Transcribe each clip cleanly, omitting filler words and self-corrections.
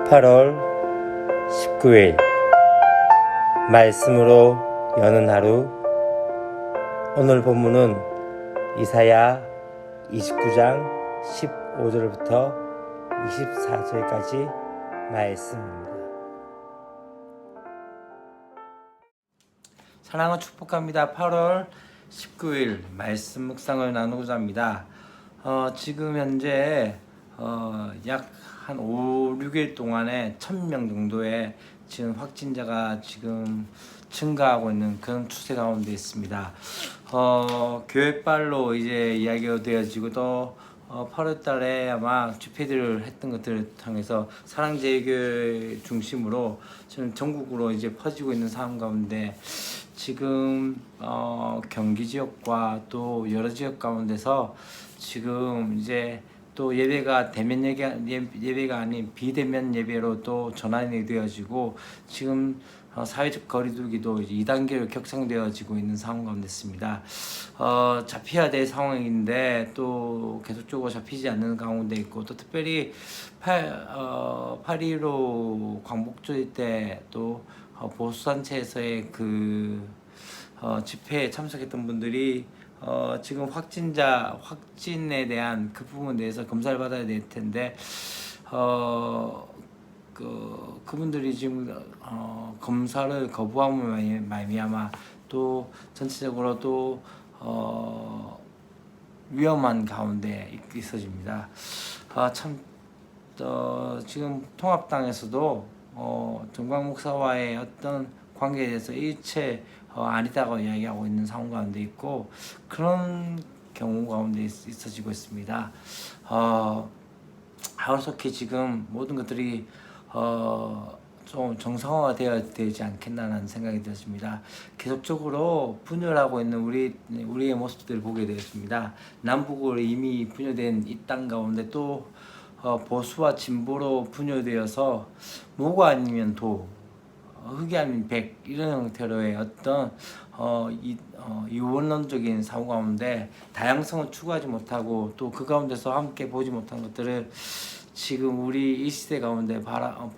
8월 19일 말씀으로 여는 하루. 오늘 본문은 이사야 29장 15절부터 24절까지 말씀입니다. 사랑을 축복합니다. 8월 19일 말씀 묵상을 나누고자 합니다. 지금 현재 약 한 5, 6일 동안에 1000명 정도의 지금 확진자가 지금 증가하고 있는 그런 추세 가운데 있습니다. 교회발로 이제 이야기가 되어지고 또 8월 달에 아마 집회들을 했던 것들을 통해서 사랑제일교회 중심으로 지금 전국으로 이제 퍼지고 있는 상황 가운데 지금 경기 지역과 또 여러 지역 가운데서 지금 이제 또 예배가 대면 예배가 아닌 비대면 예배로 또 전환이 되어지고 지금 사회적 거리두기도 이제 2단계로 격상되어지고 있는 상황 가운데 있습니다. 잡혀야 될 상황인데 또 계속적으로 잡히지 않는 가운데 있고 또 특별히 8.15 광복절 때 또 보수단체에서의 그 집회에 참석했던 분들이 지금 확진에 대한 그 부분에 대해서 검사를 받아야 될 텐데 그분들이 지금 검사를 거부함으로 말미암아 또 전체적으로 또 위험한 가운데 있어집니다. 지금 통합당에서도 정광 목사와의 어떤 관계에 대해서 일체 아니다고 이야기하고 있는 상황 가운데 있고 그런 경우 가운데 있어지고 있습니다. 하루속히 지금 모든 것들이 좀 정상화가 되어야 되지 않겠나라는 생각이 들었습니다. 계속적으로 분열하고 있는 우리의 모습들을 보게 되었습니다. 남북으로 이미 분열된 이 땅 가운데 또 보수와 진보로 분열되어서 모가 아니면 도, 흑이 아닌 백 이런 형태로의 어떤 이원론적인 사고 가운데 다양성을 추구하지 못하고 또 그 가운데서 함께 보지 못한 것들을 지금 우리 이 시대 가운데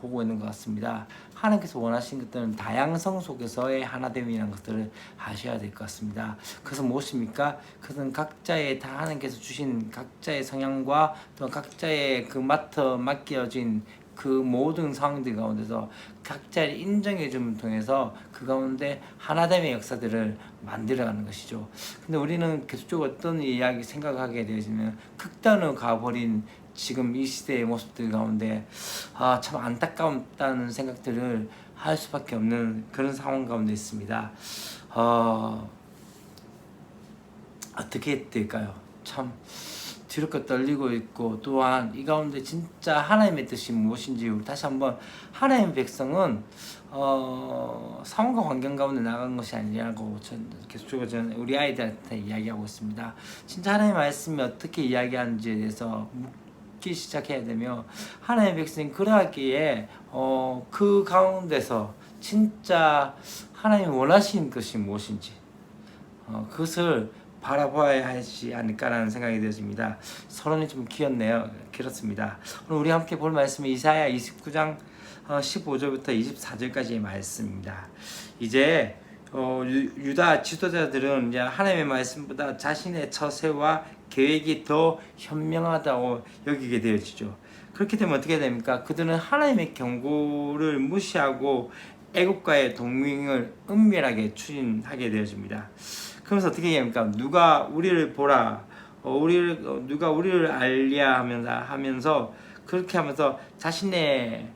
보고 있는 것 같습니다. 하나님께서 원하시는 것들은 다양성 속에서의 하나됨이라는 것들을 아셔야 될 것 같습니다. 그것은 무엇입니까? 그것은 각자의 다 하나님께서 주신 각자의 성향과 또 각자의 그 맡겨진 그 모든 상황들 가운데서 각자를 인정해줌을 통해서 그 가운데 하나됨의 역사들을 만들어가는 것이죠. 근데 우리는 계속적으로 어떤 이야기 생각하게 되어지면 극단으로 가버린 지금 이 시대의 모습들 가운데 참 안타깝다는 생각들을 할 수밖에 없는 그런 상황 가운데 있습니다. 어떻게 될까요? 참 뒤롭게 떨리고 있고 또한 이 가운데 진짜 하나님의 뜻이 무엇인지 다시 한번 하나님의 백성은 상황과 환경 가운데 나간 것이 아니라고 계속적으로 저는 우리 아이들한테 이야기하고 있습니다. 진짜 하나님의 말씀이 어떻게 이야기하는지에 대해서 묻기 시작해야 되며 하나님의 백성이 그러하기에 그 가운데서 진짜 하나님이 원하시는 것이 무엇인지 그것을 바라봐야 하지 않을까라는 생각이 되어집니다. 서론이 좀 길었습니다. 오늘 우리 함께 볼 말씀은 이사야 29장 15절부터 24절까지의 말씀입니다. 이제 유다 지도자들은 이제 하나님의 말씀보다 자신의 처세와 계획이 더 현명하다고 여기게 되어지죠. 그렇게 되면 어떻게 됩니까? 그들은 하나님의 경고를 무시하고 애국과의 동맹을 은밀하게 추진하게 되어집니다. 그러면서 어떻게 얘기합니까? 누가 우리를 보라, 누가 우리를 알랴 하면서 그렇게 하면서 자신의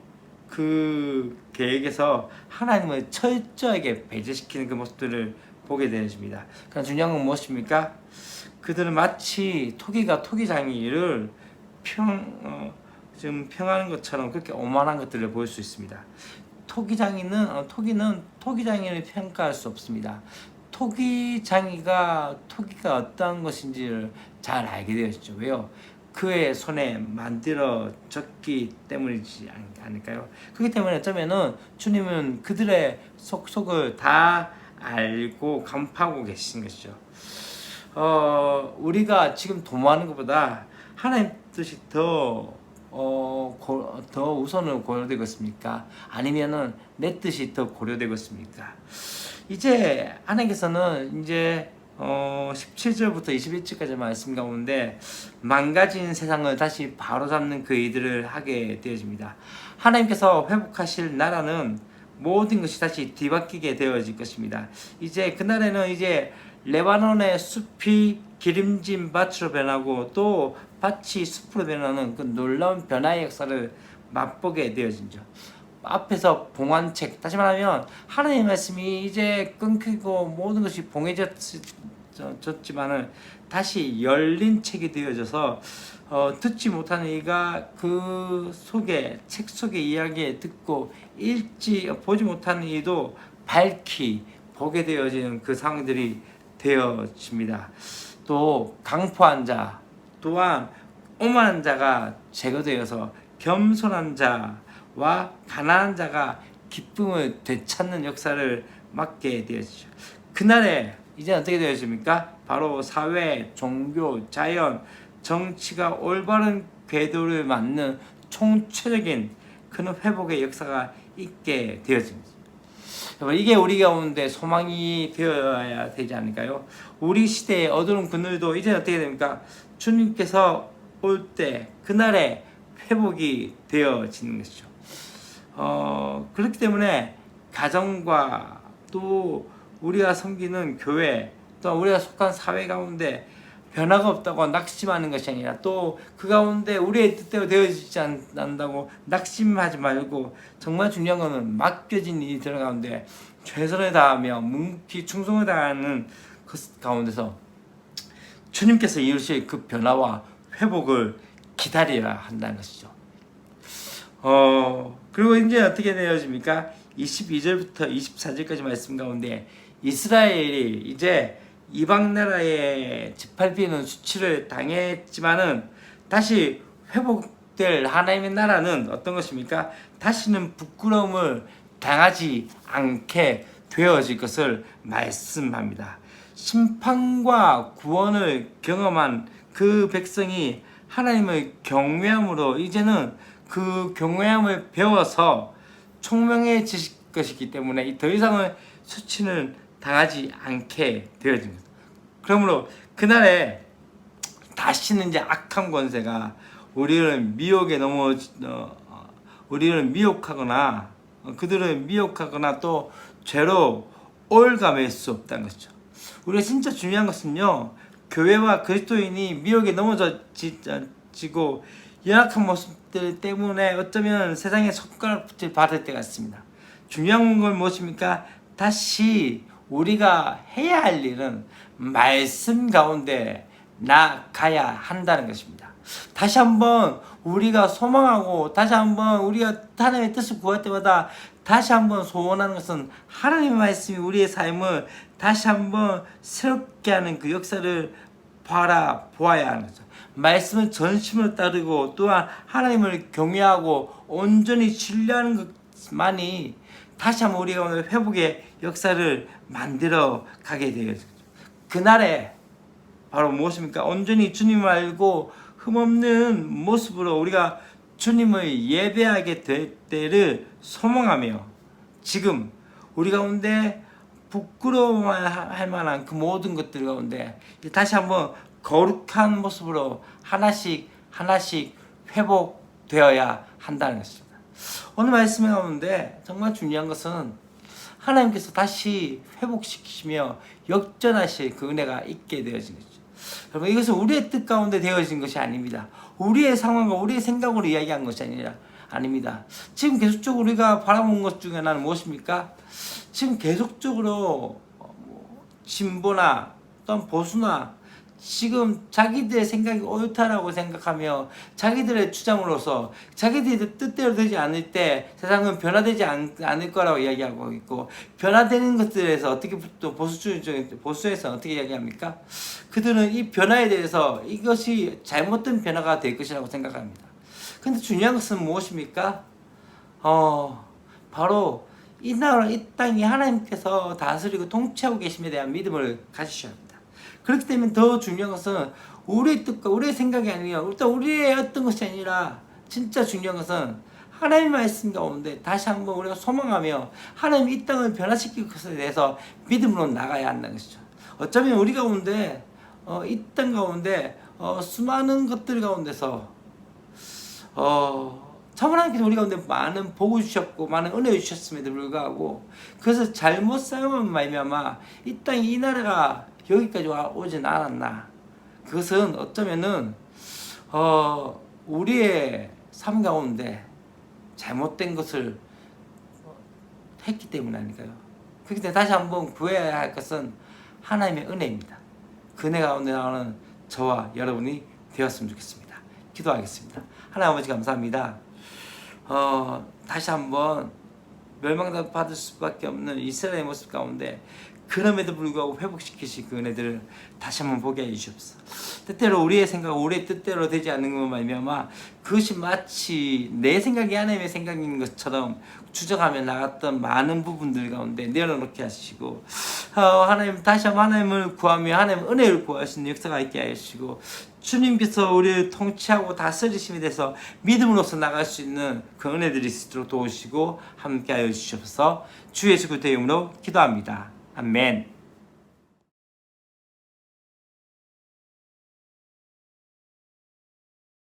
그 계획에서 하나님을 철저하게 배제시키는 그 모습들을 보게 되어집니다. 그러니까 중요한 건 무엇입니까? 그들은 마치 토기가 토기장이를 좀 평하는 것처럼 그렇게 오만한 것들을 보일 수 있습니다. 토기는 토기장이를 평가할 수 없습니다. 토기가 어떠한 것인지를 잘 알게 되었죠. 왜요? 그의 손에 만들어졌기 때문이지 않을까요? 그렇기 때문에 어쩌면은 주님은 그들의 속속을 다 알고 간파하고 계신 것이죠. 우리가 지금 도모하는 것보다 하나님 뜻이 더 더 우선으로 고려되겠습니까? 아니면은 내 뜻이 더 고려되겠습니까? 이제 하나님께서는 이제 17절부터 21절까지 말씀 가운데 망가진 세상을 다시 바로잡는 그 일들을 하게 되어집니다. 하나님께서 회복하실 나라는 모든 것이 다시 뒤바뀌게 되어질 것입니다. 이제 그날에는 이제 레바논의 숲이 기름진 밭으로 변하고 또 밭이 숲으로 변하는 그 놀라운 변화의 역사를 맛보게 되어진죠. 앞에서 봉한책, 다시 말하면 하나님의 말씀이 이제 끊기고 모든 것이 봉해졌지만은 다시 열린 책이 되어져서 듣지 못하는 이가 그 속에 책 속의 이야기에 듣고 보지 못하는 이도 밝히 보게 되어지는 그 상황들이 되어집니다. 또 강포한 자 또한 오만한 자가 제거되어서 겸손한 자와 가난한 자가 기쁨을 되찾는 역사를 맡게 되어지죠. 그날에 이제 어떻게 되어집니까? 바로 사회, 종교, 자연, 정치가 올바른 궤도를 맞는 총체적인 큰 회복의 역사가 있게 되어집니다. 이게 우리 가운데 소망이 되어야 되지 않을까요? 우리 시대의 어두운 그늘도 이제 어떻게 됩니까? 주님께서 올 때 그날에 회복이 되어지는 것이죠. 그렇기 때문에 가정과 또 우리가 섬기는 교회 또 우리가 속한 사회 가운데 변화가 없다고 낙심하는 것이 아니라 또 그 가운데 우리의 뜻대로 되어지지 않는다고 낙심하지 말고 정말 중요한 것은 맡겨진 일들 가운데 최선을 다하며 묵묵히 충성을 다하는 그 가운데서 주님께서 이루실 그 변화와 회복을 기다려야 한다는 것이죠. 그리고 이제 어떻게 되어집니까? 22절부터 24절까지 말씀 가운데 이스라엘이 이제 이방 나라의 짓밟히는 수치를 당했지만은 다시 회복될 하나님의 나라는 어떤 것입니까? 다시는 부끄러움을 당하지 않게 되어질 것을 말씀합니다. 심판과 구원을 경험한 그 백성이 하나님을 경외함으로 이제는 그 경외함을 배워서 총명해질 것이기 때문에 더 이상은 수치는 당하지 않게 되어집니다. 그러므로 그날에 다시는 이제 악한 권세가 우리를 미혹하거나 그들을 미혹하거나 또 죄로 올가맬 수 없다는 것이죠. 우리가 진짜 중요한 것은요, 교회와 그리스도인이 미혹에 넘어지고 연약한 모습들 때문에 어쩌면 세상에 손가락질 받을 때가 있습니다. 중요한 건 무엇입니까? 다시 우리가 해야 할 일은 말씀 가운데 나가야 한다는 것입니다. 다시 한번 우리가 소망하고 다시 한번 우리가 하나님의 뜻을 구할 때마다 다시 한번 소원하는 것은 하나님의 말씀이 우리의 삶을 다시 한번 새롭게 하는 그 역사를 바라보아야 하는 거죠. 말씀을 전심으로 따르고 또한 하나님을 경외하고 온전히 신뢰하는 것만이 다시 한번 우리가 오늘 회복의 역사를 만들어 가게 되겠죠. 그날에 바로 무엇입니까? 온전히 주님을 알고 흠없는 모습으로 우리가 주님을 예배하게 될 때를 소망하며 지금 우리 가운데 부끄러워할 만한 그 모든 것들 가운데 다시 한번 거룩한 모습으로 하나씩 회복되어야 한다는 것입니다. 오늘 말씀에 나오는데 정말 중요한 것은 하나님께서 다시 회복시키시며 역전하실 그 은혜가 있게 되어진 것이죠. 여러분, 이것은 우리의 뜻 가운데 되어진 것이 아닙니다. 우리의 상황과 우리의 생각으로 이야기한 것이 아닙니다. 지금 계속적으로 우리가 바라본 것 중에 하나는 무엇입니까? 지금 계속적으로 진보나 또는 보수나 지금 자기들의 생각이 옳다라고 생각하며 자기들의 주장으로서 자기들의 뜻대로 되지 않을 때 세상은 변화되지 않을 거라고 이야기하고 있고, 변화되는 것들에서 어떻게 또 보수에서 어떻게 이야기합니까? 그들은 이 변화에 대해서 이것이 잘못된 변화가 될 것이라고 생각합니다. 근데 중요한 것은 무엇입니까? 바로 이 나라, 이 땅이 하나님께서 다스리고 통치하고 계심에 대한 믿음을 가지셔야 합니다. 그렇기 때문에 더 중요한 것은 우리의 뜻과 우리의 생각이 아니라 일단 우리의 어떤 것이 아니라 진짜 중요한 것은 하나님의 말씀 가운데 다시 한번 우리가 소망하며 하나님 이 땅을 변화시킬 것에 대해서 믿음으로 나가야 한다는 것이죠. 어쩌면 우리 가운데 이 땅 가운데 수많은 것들 가운데서 참 하나님께서 우리 가운데 많은 복을 주셨고 많은 은혜 주셨음에도 불구하고 그것을 잘못 사용한 말미암아 이 땅이 이 나라가 여기까지 오진 않았나. 그것은 어쩌면은 우리의 삶 가운데 잘못된 것을 했기 때문 아닐까요? 그렇기 때문에 다시 한번 구해야 할 것은 하나님의 은혜입니다. 그 은혜 가운데 나오는 저와 여러분이 되었으면 좋겠습니다. 기도하겠습니다. 하나님 아버지 감사합니다. 다시 한번 멸망당 받을 수밖에 없는 이스라엘의 모습 가운데 그럼에도 불구하고 회복시키신 그 은혜들을 다시 한번 보게 해주시옵소서. 때때로 우리의 생각, 우리의 뜻대로 되지 않는 것만 말미암아 그것이 마치 내 생각이 하나님의 생각인 것처럼 추정하며 나갔던 많은 부분들 가운데 내려놓게 하시고 하나님 다시 한번 하나님을 구하며 하나님 은혜를 구하시는 역사가 있게 하시고 주님께서 우리를 통치하고 다스리심에 대해서 믿음으로써 나갈 수 있는 그 은혜들이 있도록 도우시고 함께하여 주시옵소서. 주 예수 그리스도의 이름으로 기도합니다. 아멘.